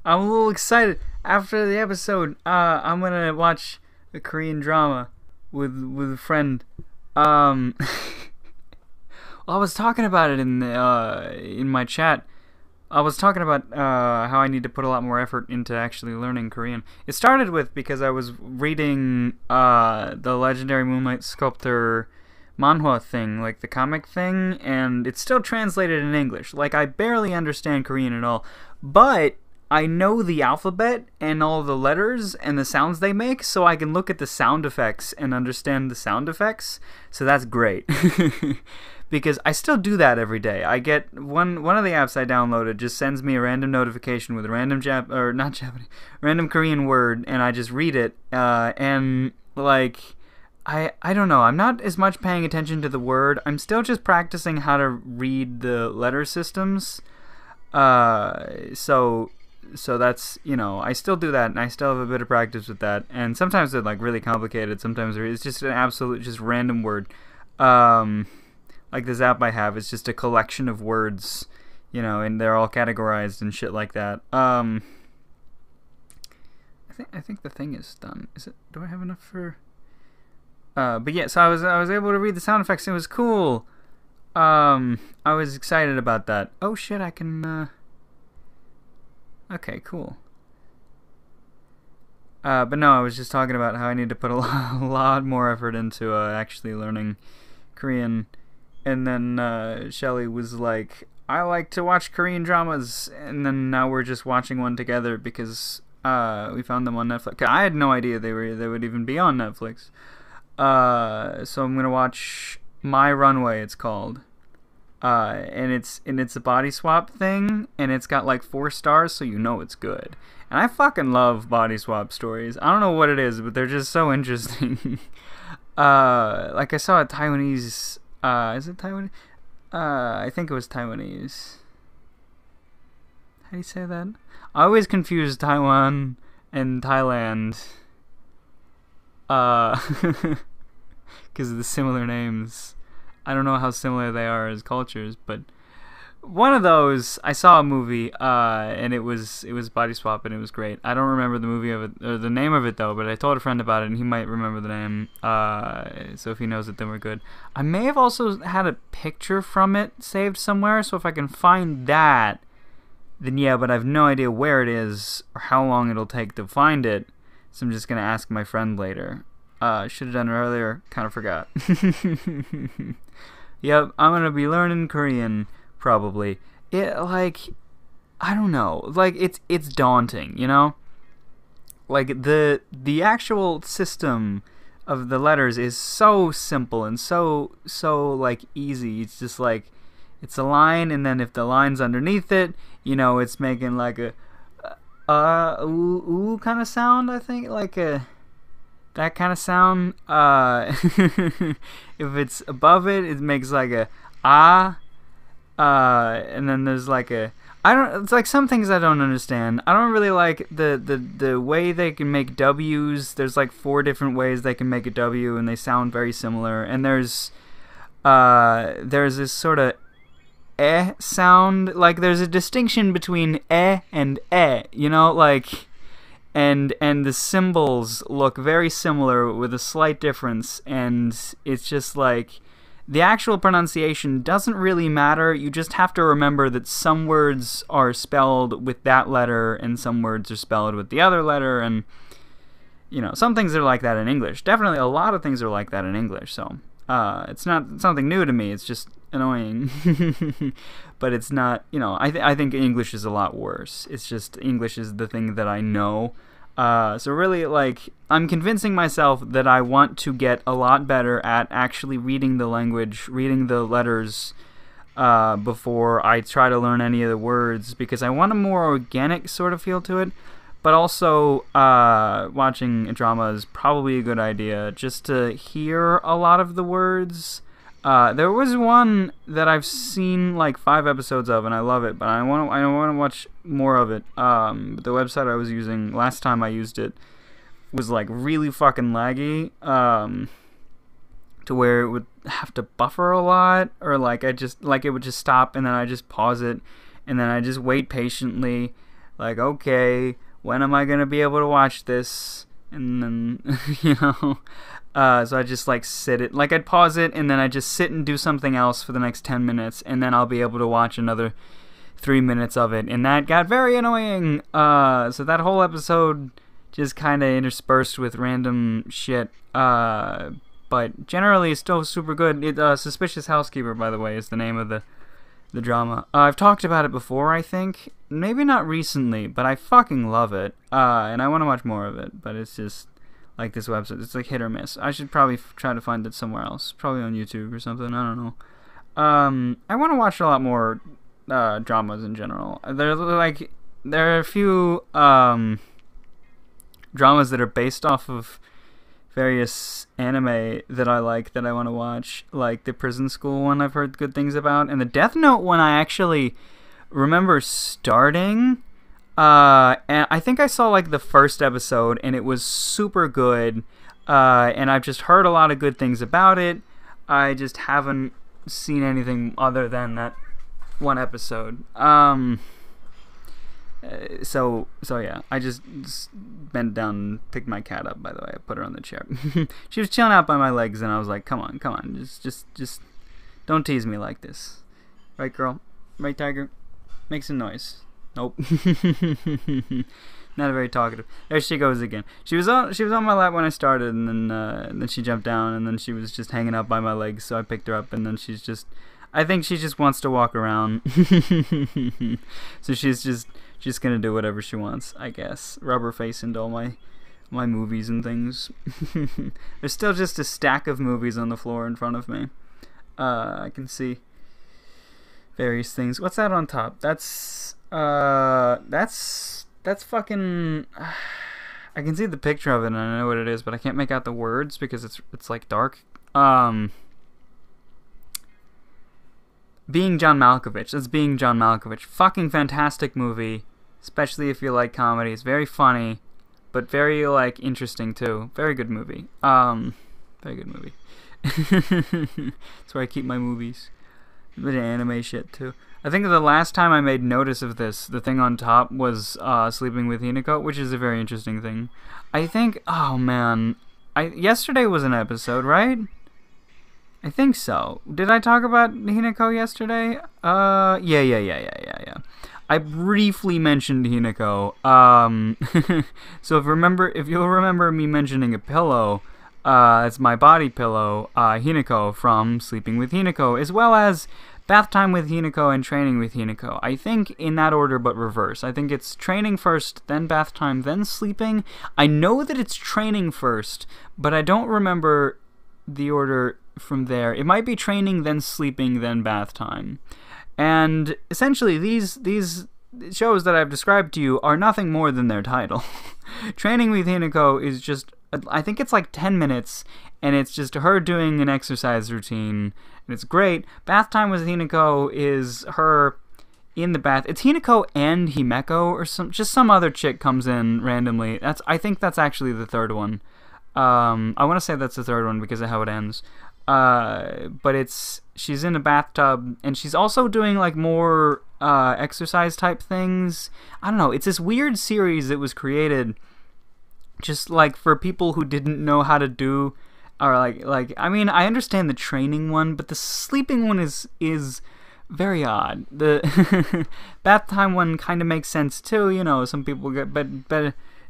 I'm a little excited. After the episode, I'm gonna watch a Korean drama with a friend. Well, I was talking about it in my chat. I was talking about how I need to put a lot more effort into actually learning Korean. It started with because I was reading the Legendary Moonlight Sculptor manhwa thing, like the comic thing, and it's still translated in English. Like, I barely understand Korean at all, but I know the alphabet and all the letters and the sounds they make, so I can look at the sound effects and understand the sound effects. So that's great. Because I still do that every day. I get one of the apps I downloaded just sends me a random notification with a random random Korean word, and I just read it. And like, I don't know. I'm not as much paying attention to the word. I'm still just practicing how to read the letter systems. So that's, I still do that, and I still have a bit of practice with that. And sometimes they're like really complicated. Sometimes it's just an absolute, just random word. Like this app I have, it's just a collection of words, and they're all categorized and shit like that. I think the thing is done. Is it? Do I have enough for? But yeah, so I was able to read the sound effects. It was cool. I was excited about that. Oh shit! I can. Okay, cool. But no, I was just talking about how I need to put a lot more effort into actually learning Korean. And then Shelly was like, I like to watch Korean dramas. And then now we're just watching one together because we found them on Netflix. I had no idea they would even be on Netflix. So I'm going to watch My Runway, it's called. And it's a body swap thing. And it's got like 4 stars, so you know it's good. And I fucking love body swap stories. I don't know what it is, but they're just so interesting. Like I saw a Taiwanese... is it Taiwan? I think it was Taiwanese. How do you say that? I always confuse Taiwan and Thailand. Because of the similar names. I don't know how similar they are as cultures, but one of those, I saw a movie, and it was body swap, and it was great. I don't remember the movie of it, or the name of it though, but I told a friend about it, and he might remember the name. So if he knows it, then we're good. I may have also had a picture from it saved somewhere, so if I can find that, then yeah, but I have no idea where it is, or how long it'll take to find it, so I'm just gonna ask my friend later. Should have done it earlier, kind of forgot. Yep, I'm gonna be learning Korean. Probably. I don't know. Like, it's daunting, Like, the actual system of the letters is so simple and so like, easy. It's just, like, it's a line, and then if the line's underneath it, it's making, like, a ooh kind of sound, I think. Like, that kind of sound. If it's above it, it makes, like, a ah. And then there's like it's like some things I don't understand. I don't really like the way they can make W's. There's like 4 different ways they can make a W, and they sound very similar. And there's this sort of sound. Like, there's a distinction between and like, and the symbols look very similar with a slight difference, and it's just like, the actual pronunciation doesn't really matter. You just have to remember that some words are spelled with that letter and some words are spelled with the other letter. And, some things are like that in English. Definitely a lot of things are like that in English. So it's not something new to me. It's just annoying. But it's not, I think English is a lot worse. It's just English is the thing that I know. So really, like, I'm convincing myself that I want to get a lot better at actually reading the language, reading the letters, before I try to learn any of the words, because I want a more organic sort of feel to it. But also, watching a drama is probably a good idea, just to hear a lot of the words. There was one that I've seen like 5 episodes of, and I love it, but I want to watch more of it. But the website I was using last time I used it was like really fucking laggy, to where it would have to buffer a lot, or like it would just stop, and then I just pause it, and then I just wait patiently. like, okay, when am I gonna be able to watch this? And then, you know, so I just like I'd pause it and then I just sit and do something else for the next 10 minutes, and then I'll be able to watch another 3 minutes of it, and that got very annoying. So that whole episode just kind of interspersed with random shit. But generally, it's still super good. Suspicious Housekeeper, by the way, is the name of the drama. I've talked about it before, I think. Maybe not recently, but I fucking love it. And I want to watch more of it, but it's just like this website. It's like hit or miss. I should probably try to find it somewhere else. Probably on YouTube or something. I don't know. I want to watch a lot more dramas in general. There are a few dramas that are based off of various anime that I like that I want to watch, like the Prison School one I've heard good things about, and the Death Note one I actually remember starting, and I think I saw like the first episode and it was super good, and I've just heard a lot of good things about it. I just haven't seen anything other than that one episode. So yeah, I just bent down and picked my cat up, by the way. I put her on the chair. She was chilling out by my legs, and I was like, come on, just don't tease me like this. Right, girl? Right, tiger? Make some noise. Nope. Not very talkative. There she goes again. She was on my lap when I started, and then she jumped down, and then she was just hanging out by my legs, so I picked her up, and then I think she just wants to walk around. So she's gonna do whatever she wants, I guess. Rub her face into all my movies and things. There's still just a stack of movies on the floor in front of me. I can see various things. What's that on top? That's fucking. I can see the picture of it and I know what it is, but I can't make out the words because it's like dark. Being John Malkovich. That's Being John Malkovich. Fucking fantastic movie, especially if you like comedy. It's very funny, but very like interesting too. Very good movie. Very good movie. That's where I keep my movies. A bit of anime shit too. I think the last time I made notice of this, the thing on top was Sleeping with Hinako, which is a very interesting thing. I think. Oh man, yesterday was an episode, right? I think so. Did I talk about Hinako yesterday? Yeah. I briefly mentioned Hinako. So if you'll remember me mentioning a pillow, it's my body pillow, Hinako from Sleeping with Hinako, as well as Bath Time with Hinako and Training with Hinako. I think in that order, but reverse. I think it's training first, then bath time, then sleeping. I know that it's training first, but I don't remember the order from there. It might be training, then sleeping, then bath time. And essentially these shows that I've described to you are nothing more than their title. Training with Hinako is just, I think it's like 10 minutes, and it's just her doing an exercise routine, and it's great. Bath Time with Hinako is her in the bath. It's Hinako and Himeko, or some other chick comes in randomly. I think that's actually the third one. I want to say that's the third one because of how it ends. But she's in a bathtub, and she's also doing like more exercise type things. I don't know. It's this weird series that was created just like for people who didn't know how to do, or like I mean, I understand the training one, but the sleeping one is very odd. The bath time one kind of makes sense too. You know, some people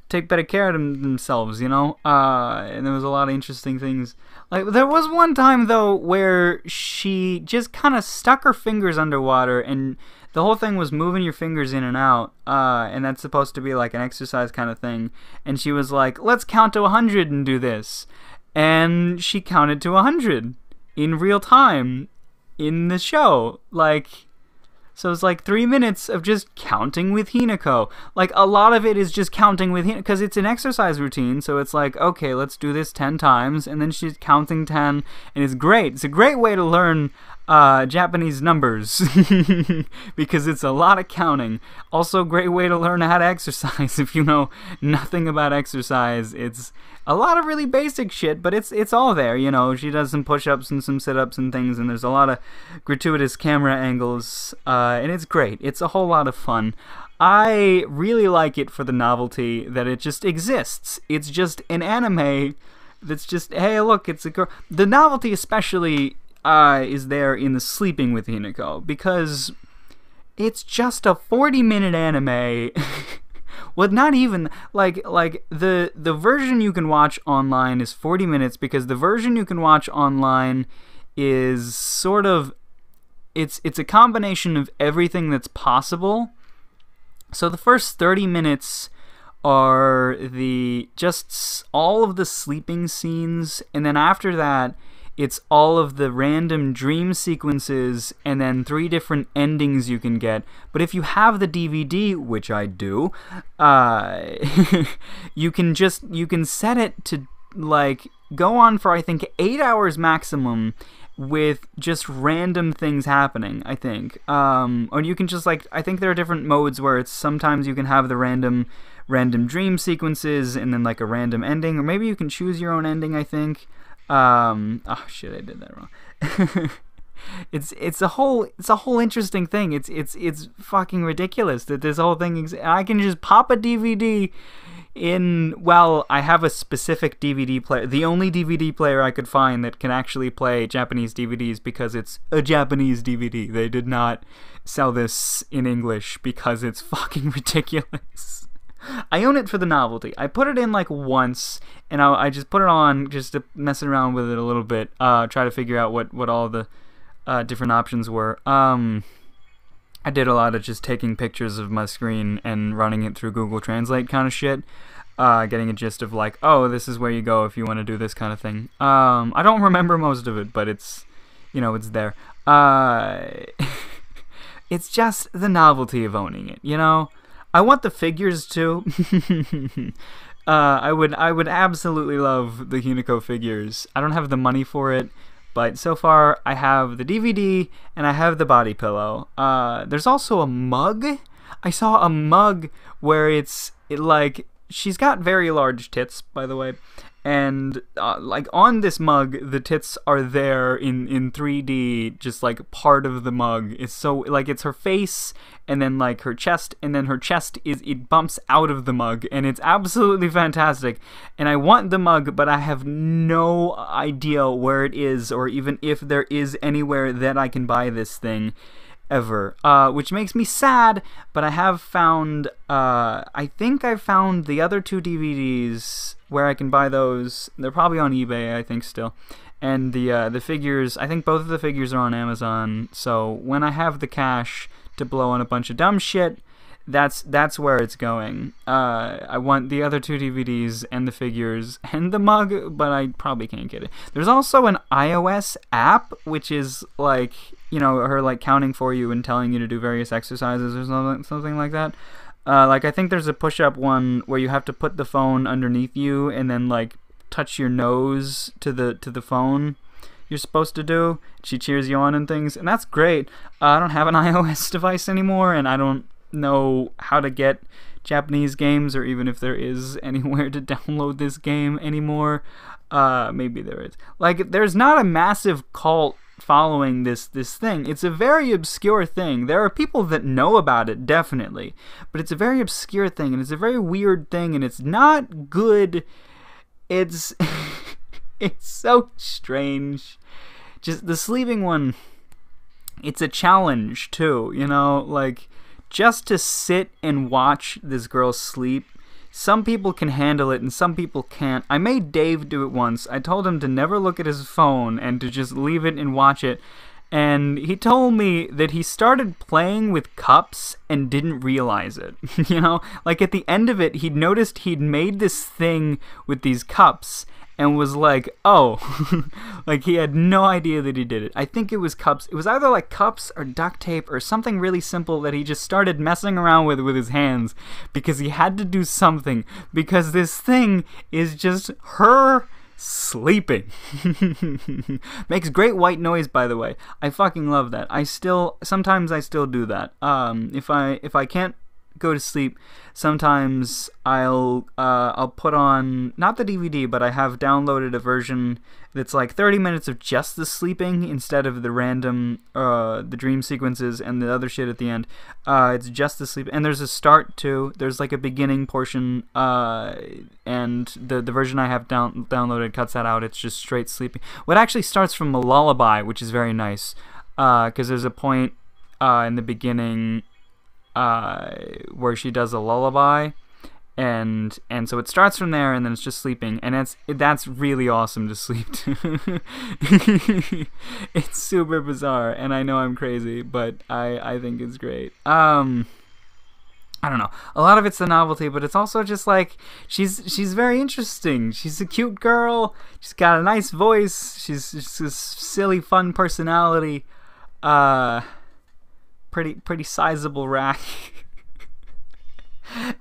take better care of themselves, you know? And there was a lot of interesting things. Like, there was one time, though, where she just kind of stuck her fingers underwater, and the whole thing was moving your fingers in and out, and that's supposed to be like an exercise kind of thing. And she was like, let's count to 100 and do this. And she counted to 100 in real time in the show. Like, so it's like 3 minutes of just counting with Hinako. Like, a lot of it is just counting with Hinako, because it's an exercise routine, so it's like, okay, let's do this 10 times, and then she's counting 10, and it's great. It's a great way to learn Japanese numbers, because it's a lot of counting. Also, a great way to learn how to exercise. If you know nothing about exercise, it's a lot of really basic shit, but it's all there, you know. She does some push-ups and some sit-ups and things, and there's a lot of gratuitous camera angles, and it's great. It's a whole lot of fun. I really like it for the novelty that it just exists. It's just an anime that's just, hey, look, it's a girl. The novelty especially is there in the sleeping with Hinako, because it's just a 40-minute anime. Well, not even, like the version you can watch online is 40 minutes, because the version you can watch online is sort of, it's a combination of everything that's possible. So the first 30 minutes are just all of the sleeping scenes, and then after that, it's all of the random dream sequences, and then 3 different endings you can get. But if you have the DVD, which I do, you can set it to like go on for, I think, 8 hours maximum, with just random things happening, I think. Or you can just, like, I think there are different modes where it's sometimes you can have the random dream sequences and then like a random ending, or maybe you can choose your own ending, I think. Oh shit, I did that wrong. It's a whole interesting thing. It's fucking ridiculous that this whole thing I can just pop a DVD in. Well, I have a specific DVD player, the only DVD player I could find that can actually play Japanese DVDs, because it's a Japanese DVD. They did not sell this in English because it's fucking ridiculous. I own it for the novelty. I put it in like once, and I just put it on just to mess around with it a little bit, try to figure out what all the different options were. I did a lot of just taking pictures of my screen and running it through Google Translate kind of shit, getting a gist of like, oh, this is where you go if you want to do this kind of thing. I don't remember most of it, but it's, it's there. It's just the novelty of owning it, I want the figures too. I would absolutely love the Hinako figures. I don't have the money for it, but so far I have the DVD and I have the body pillow. There's also a mug. I saw a mug where she's got very large tits, by the way, and like on this mug the tits are there in 3D, just like part of the mug. It's so like it's her face and then like her chest, and then her chest it bumps out of the mug, and it's absolutely fantastic. And I want the mug, but I have no idea where it is, or even if there is anywhere that I can buy this thing ever, which makes me sad. But I have found, I think I found the other 2 DVDs where I can buy those. They're probably on eBay, I think, still. And the figures, I think both of the figures are on Amazon. So when I have the cash to blow on a bunch of dumb shit, that's where it's going. I want the other 2 DVDs and the figures and the mug, but I probably can't get it. There's also an iOS app, which is like, her like counting for you and telling you to do various exercises or something like that. Like I think there's a push-up one where you have to put the phone underneath you and then like touch your nose to the phone you're supposed to do. She cheers you on and things, and that's great. I don't have an iOS device anymore, and I don't know how to get Japanese games, or even if there is anywhere to download this game anymore. Maybe there is. Like, there's not a massive cult following this thing. It's a very obscure thing. There are people that know about it, definitely, but it's a very obscure thing, and it's a very weird thing, and it's not good. It's it's so strange. Just the sleeping one, it's a challenge too, like just to sit and watch this girl sleep. Some people can handle it and some people can't. I made Dave do it once. I told him to never look at his phone and to just leave it and watch it. And he told me that he started playing with cups and didn't realize it. Like at the end of it, he'd noticed he'd made this thing with these cups and was like, oh, like he had no idea that he did it. I think it was cups. It was either like cups or duct tape or something really simple that he just started messing around with his hands because he had to do something, because this thing is just her sleeping. Makes great white noise, by the way. I fucking love that. Sometimes I still do that. If I can't go to sleep, sometimes I'll put on, not the DVD, but I have downloaded a version that's like 30 minutes of just the sleeping instead of the random the dream sequences and the other shit at the end. It's just the sleep, and there's a start too. There's like a beginning portion, and the version I have downloaded cuts that out. It's just straight sleeping. What actually starts from a lullaby, which is very nice, because there's a point in the beginning where she does a lullaby, and so it starts from there, and then it's just sleeping, and that's really awesome to sleep to. It's super bizarre, and I know I'm crazy, but I think it's great. I don't know. A lot of it's the novelty, but it's also just like she's very interesting. She's a cute girl. She's got a nice voice. She's just a silly, fun personality. Pretty sizable rack.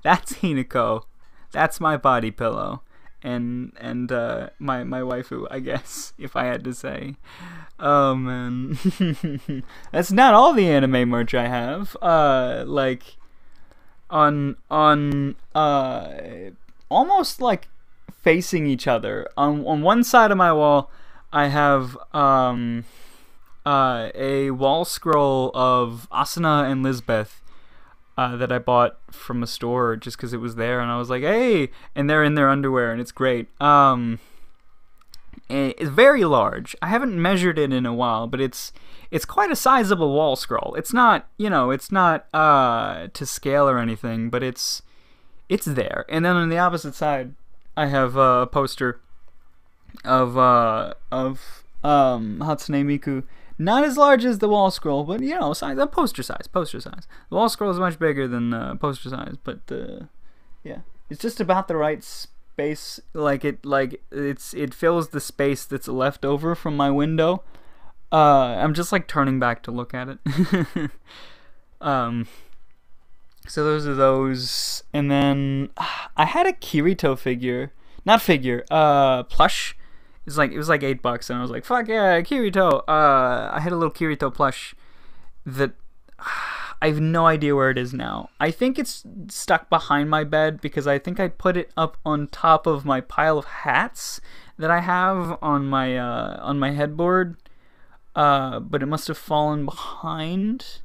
That's Hinako. That's my body pillow. And my waifu, I guess, if I had to say. Oh man. That's not all the anime merch I have. Like on almost like facing each other. On one side of my wall I have a wall scroll of Asuna and Lisbeth that I bought from a store just because it was there, and I was like, hey, and they're in their underwear, and it's great. It's very large. I haven't measured it in a while, but it's quite a sizable wall scroll. It's not, it's not to scale or anything, but it's there. And then on the opposite side, I have a poster of Hatsune Miku. Not as large as the wall scroll, but size, poster size. The wall scroll is much bigger than poster size, but yeah, it's just about the right space. It fills the space that's left over from my window. I'm just like turning back to look at it. So those are those, and then I had a Kirito plush. It was like $8, and I was like, fuck yeah, Kirito. I had a little Kirito plush that I have no idea where it is now. I think it's stuck behind my bed because I think I put it up on top of my pile of hats that I have on my headboard. But it must have fallen behind,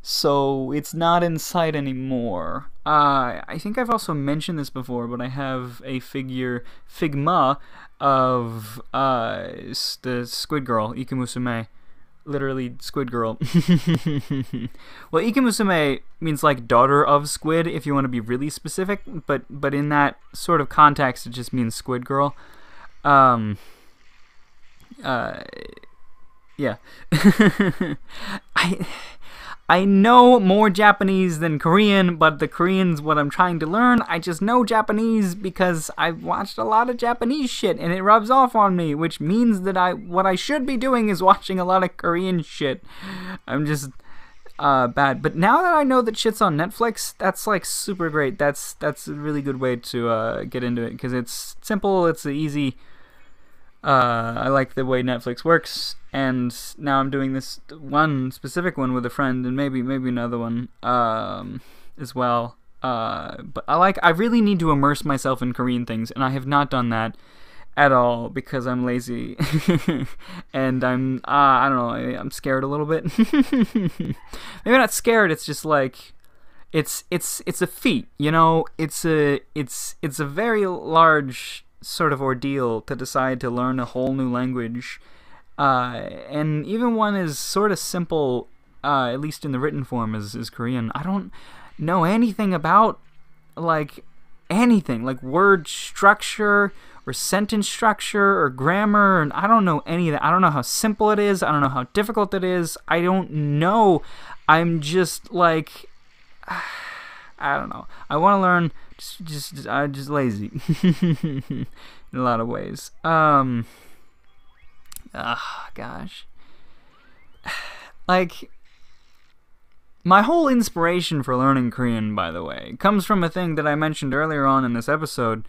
so it's not in sight anymore. I think I've also mentioned this before, but I have a Figma of the Squid Girl, Ikemusume. Literally, Squid Girl. Well, Ikemusume means like daughter of Squid, if you want to be really specific, but in that sort of context, it just means Squid Girl. Yeah. I know more Japanese than Korean, but the Korean's what I'm trying to learn. I just know Japanese because I've watched a lot of Japanese shit, and it rubs off on me, which means that what I should be doing is watching a lot of Korean shit. I'm just bad. But now that I know that shit's on Netflix, that's like super great. That's a really good way to get into it, because it's simple, it's easy. I like the way Netflix works, and now I'm doing this one specific one with a friend, and maybe another one as well. But I really need to immerse myself in Korean things, and I have not done that at all because I'm lazy, and I don't know, I'm scared a little bit. Maybe not scared. It's just like it's a feat, It's a very large sort of ordeal to decide to learn a whole new language, and even one is sort of simple, at least in the written form, is Korean. I don't know anything about anything like word structure or sentence structure or grammar, and I don't know any of that. I don't know how simple it is. I don't know how difficult it is. I don't know. I'm just like, I don't know. I want to learn. Just lazy in a lot of ways. Gosh. Like, my whole inspiration for learning Korean, by the way, comes from a thing that I mentioned earlier on in this episode,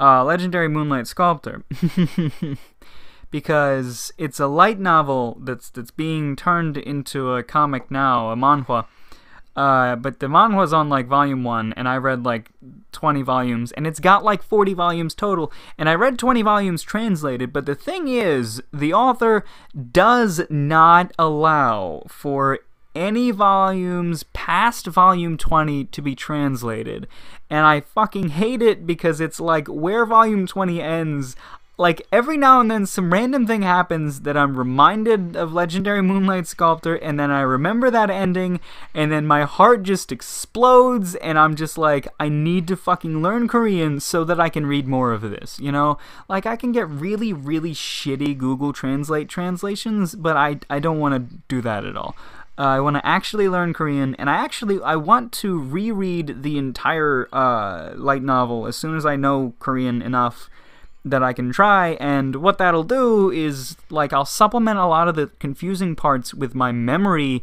Legendary Moonlight Sculptor. Because it's a light novel that's being turned into a comic now, a manhwa. But the manhwa's on like volume 1, and I read like 20 volumes, and it's got like 40 volumes total, and I read 20 volumes translated. But the thing is, the author does not allow for any volumes past volume 20 to be translated, and I fucking hate it, because it's like where volume 20 ends, like every now and then some random thing happens that I'm reminded of Legendary Moonlight Sculptor, and then I remember that ending, and then my heart just explodes, and I'm just like, I need to fucking learn Korean so that I can read more of this, you know? Like, I can get really, really shitty Google Translate translations, but I don't want to do that at all. I want to actually learn Korean, and I want to reread the entire light novel as soon as I know Korean enough that I can try. And what that'll do is, like, I'll supplement a lot of the confusing parts with my memory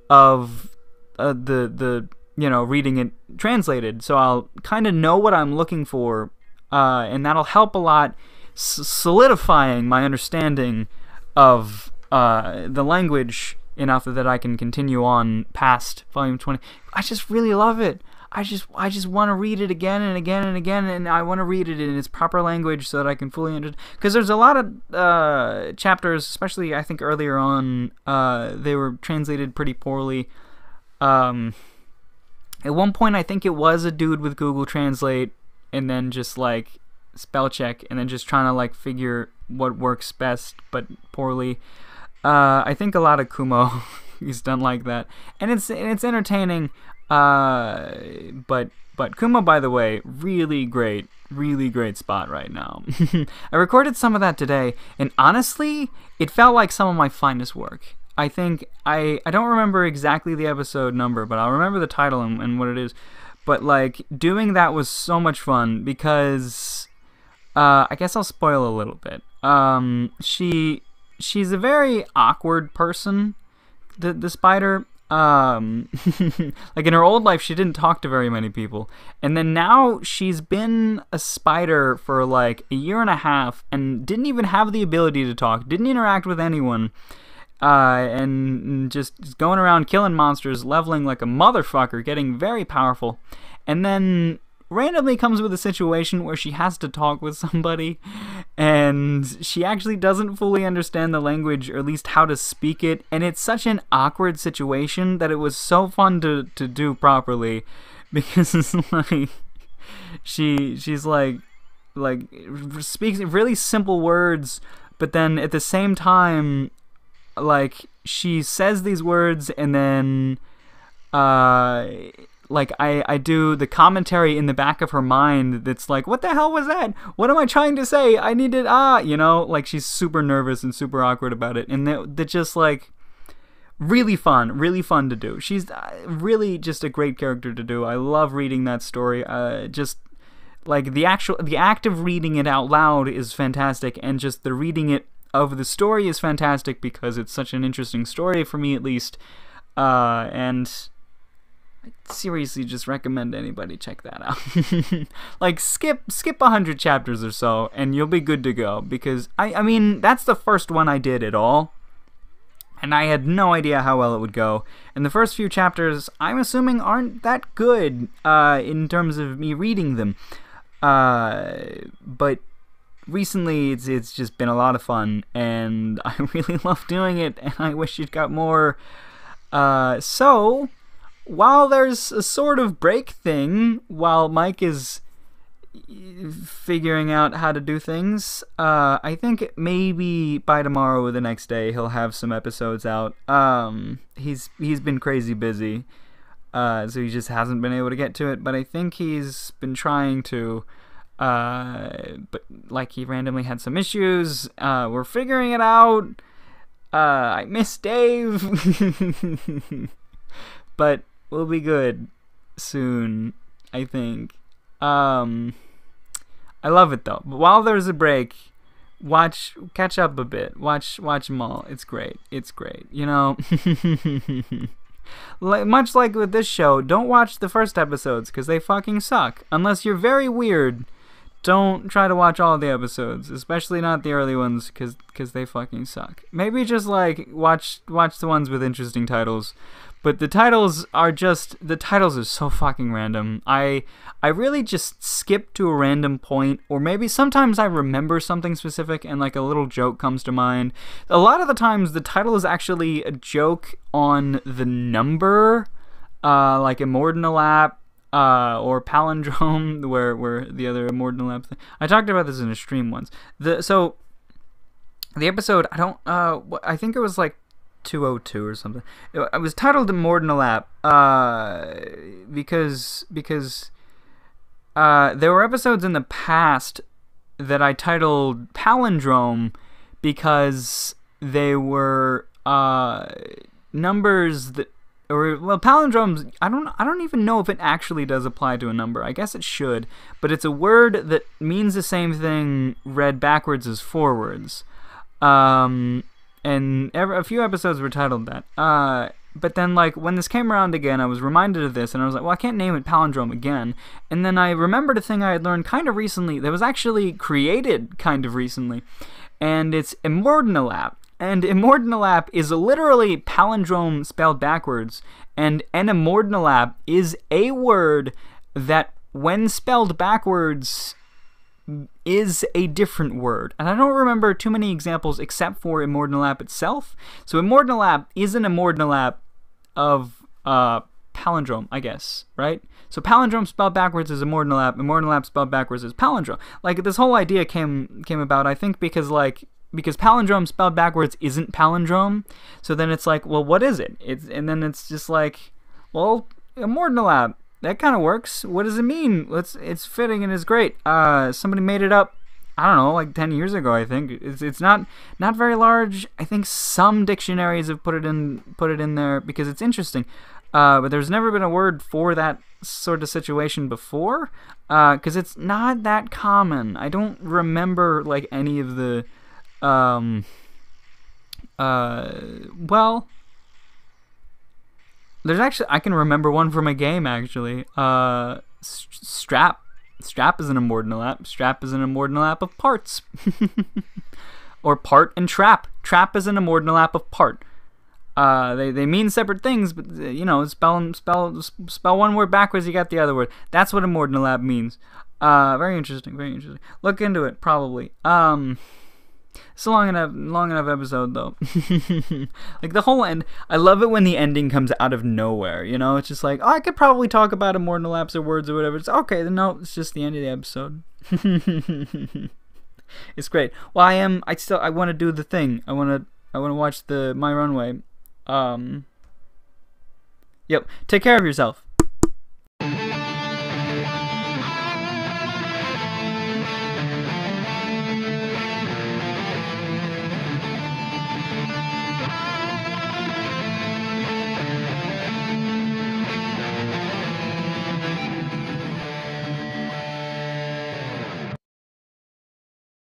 of the you know, reading it translated, so I'll kind of know what I'm looking for, and that'll help a lot solidifying my understanding of the language enough that I can continue on past volume 20. I just really love it. I just want to read it again and again and again, and I want to read it in its proper language so that I can fully understand. Because there's a lot of chapters, especially I think earlier on, they were translated pretty poorly. At one point, I think it was a dude with Google Translate, and then just like spell check, and then just trying to like figure what works best, but poorly. I think a lot of Kumo is done like that, and it's entertaining. But Kumo, by the way, really great spot right now. I recorded some of that today, and honestly, it felt like some of my finest work. I think I don't remember exactly the episode number, but I'll remember the title and what it is. But like doing that was so much fun because I guess I'll spoil a little bit. She's a very awkward person, the spider. Like in her old life, she didn't talk to very many people, and then now she's been a spider for like a year and a half and didn't even have the ability to talk, didn't interact with anyone, and just going around killing monsters, leveling like a motherfucker, getting very powerful, and then randomly comes with a situation where she has to talk with somebody, and she actually doesn't fully understand the language, or at least how to speak it, and it's such an awkward situation that it was so fun to do properly, because it's like she's like speaks really simple words, but then at the same time, like, she says these words, and then like I do the commentary in the back of her mind that's like, what the hell was that? What am I trying to say? I needed you know, like she's super nervous and super awkward about it, and they're just like really fun to do. She's really just a great character to do. I love reading that story. Just like the act of reading it out loud is fantastic, and just the reading it of the story is fantastic because it's such an interesting story for me, at least. And I seriously just recommend anybody check that out. Like skip 100 chapters or so and you'll be good to go, because I mean that's the first one I did at all, and I had no idea how well it would go, and the first few chapters I'm assuming aren't that good in terms of me reading them, but recently it's just been a lot of fun, and I really love doing it, and I wish it got more. So while there's a sort of break thing, while Mike is figuring out how to do things, I think maybe by tomorrow or the next day he'll have some episodes out. He's been crazy busy, so he just hasn't been able to get to it, but I think he's been trying to, but like he randomly had some issues. We're figuring it out. I miss Dave. But we'll be good soon, I think. I love it though. But while there's a break, catch up a bit. Watch them all. It's great. You know, much like with this show, don't watch the first episodes because they fucking suck. Unless you're very weird, don't try to watch all the episodes, especially not the early ones, because they fucking suck. Maybe just like watch the ones with interesting titles. But the titles are so fucking random. I really just skip to a random point, or maybe sometimes I remember something specific and like a little joke comes to mind. A lot of the times the title is actually a joke on the number, like Immordinalap, or Palindrome, where the other Immordinalap thing. I talked about this in a stream once. So the episode, I think it was like 202 or something. It was titled Immordinalap, because there were episodes in the past that I titled Palindrome because they were numbers that, or well, palindromes. I don't even know if it actually does apply to a number. I guess it should, but it's a word that means the same thing read backwards as forwards. And a few episodes were titled that. But then, like, when this came around again, I was reminded of this, and I was like, well, I can't name it Palindrome again. And then I remembered a thing I had learned kind of recently that was actually created kind of recently, and it's Immordinalap. And Immordinalap is literally palindrome spelled backwards, and an Immordinalap is a word that, when spelled backwards, is a different word. And I don't remember too many examples except for Immordinalap itself. So Immordinalap is an Immordinalap of palindrome, I guess, right? So palindrome spelled backwards is Immordinalap, Immordinalap spelled backwards is palindrome. Like, this whole idea came about, I think, because palindrome spelled backwards isn't palindrome. So then it's like, well, what is it? And then it's just like, well, Immordinalap. That kind of works. What does it mean? It's fitting and it's great. Somebody made it up, I don't know, like 10 years ago, I think. It's not very large. I think some dictionaries have put it in there because it's interesting. But there's never been a word for that sort of situation before, because it's not that common. I don't remember like any of the well, there's actually, I can remember one from a game, actually. Strap. Strap is an Immordinalap. Strap is an Immordinalap of parts. Or part and trap. Trap is an Immordinalap of part. They mean separate things, but, you know, spell one word backwards, you got the other word. That's what Immordinalap means. Very interesting, very interesting. Look into it, probably. It's a long enough episode, though. Like, the whole end, I love it when the ending comes out of nowhere, you know? It's just like, oh, I could probably talk about Immordinalaps or words or whatever. It's okay, then no, it's just the end of the episode. It's great. Well, I want to do the thing. I want to watch My Runway. Yep, take care of yourself.